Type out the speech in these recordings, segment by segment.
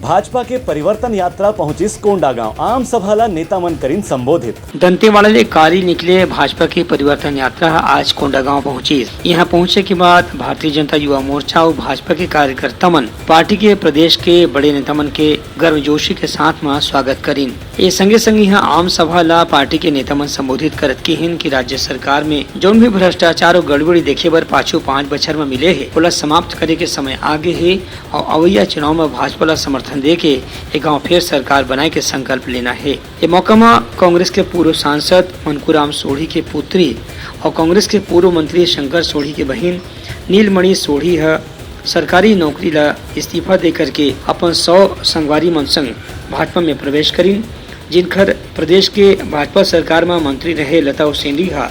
भाजपा के परिवर्तन यात्रा पहुंची कोंडागांव। आम सभाला नेता मन करीन संबोधित। दंतेवाड़ा कारी निकले भाजपा की परिवर्तन यात्रा आज कोंडागांव पहुंची। यहाँ पहुंचे के बाद भारतीय जनता युवा मोर्चा और भाजपा के कार्यकर्ता मन पार्टी के प्रदेश के बड़े नेता मन के गर्मजोशी के साथ में स्वागत करीन। ये संगे संग यहाँ आम सभा ला पार्टी के नेता मन संबोधित करत की हिन की राज्य सरकार में जो भी भ्रष्टाचार और गड़बड़ी देखे बर पाछू 5 बछर में मिले है ओला समाप्त करे के समय आगे है और अवैया चुनाव में भाजपा ला समर्थन दे के एक गाँव फिर सरकार बनाए के संकल्प लेना है। ये मौका में कांग्रेस के पूर्व सांसद मनकुराम सोढ़ी के पुत्री और कांग्रेस के पूर्व मंत्री शंकर सोढ़ी के बहन नीलमणि सोढ़ी है सरकारी नौकरी ला इस्तीफा दे करके अपन 100 संगवारी मन संग भाजपा में प्रवेश करीन। जिनकर प्रदेश के भाजपा सरकार में मंत्री रहे लता उसेंडी हा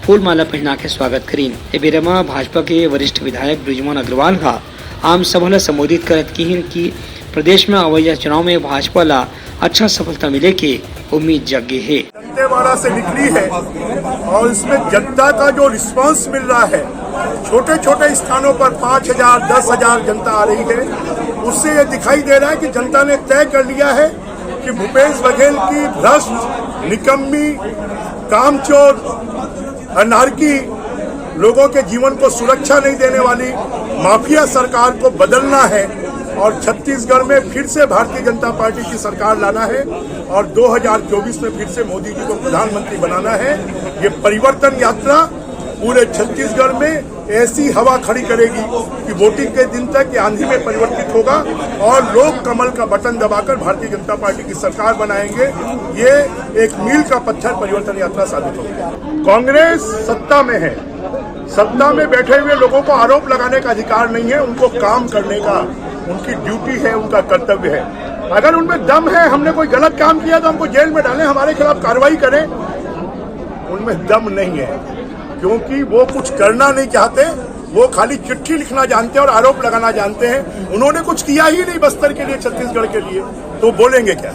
फूल माला पहना के स्वागत करीन। ए बेरा में भाजपा के वरिष्ठ विधायक बृजमोहन अग्रवाल हा आम सभा ला संबोधित करत की कि प्रदेश में अवैया चुनाव में भाजपा ला अच्छा सफलता मिले के उम्मीद जगी है। दंतेवाड़ा से निकली है और इसमें जनता का जो रिस्पांस मिल रहा है, छोटे छोटे स्थानों पर 5,000 10,000 जनता आ रही है, उससे ये दिखाई दे रहा है कि जनता ने तय कर लिया है कि भूपेश बघेल की भ्रष्ट, निकम्मी, कामचोर, अनारकी, लोगों के जीवन को सुरक्षा नहीं देने वाली माफिया सरकार को बदलना है और छत्तीसगढ़ में फिर से भारतीय जनता पार्टी की सरकार लाना है और 2024 में फिर से मोदी जी को प्रधानमंत्री बनाना है। ये परिवर्तन यात्रा पूरे छत्तीसगढ़ में ऐसी हवा खड़ी करेगी कि वोटिंग के दिन तक ये आंधी में परिवर्तित होगा और लोग कमल का बटन दबाकर भारतीय जनता पार्टी की सरकार बनाएंगे। ये एक मील का पत्थर परिवर्तन यात्रा साबित होगी। कांग्रेस सत्ता में है, सत्ता में बैठे हुए लोगों को आरोप लगाने का अधिकार नहीं है, उनको काम करने का उनकी ड्यूटी है, उनका कर्तव्य है। अगर उनमें दम है, हमने कोई गलत काम किया तो हमको जेल में डालें, हमारे खिलाफ कार्रवाई करें। उनमें दम नहीं है क्योंकि वो कुछ करना नहीं चाहते, वो खाली चिट्ठी लिखना जानते हैं और आरोप लगाना जानते हैं। उन्होंने कुछ किया ही नहीं बस्तर के लिए, छत्तीसगढ़ के लिए, तो बोलेंगे क्या।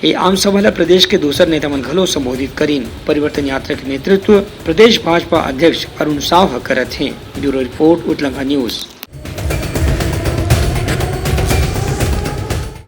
ये आम सभा प्रदेश के दूसर नेता मन घलो संबोधित करीन। परिवर्तन यात्रा के नेतृत्व प्रदेश भाजपा अध्यक्ष अरुण साव करत हैं। ब्यूरो रिपोर्ट उतलंघा न्यूज।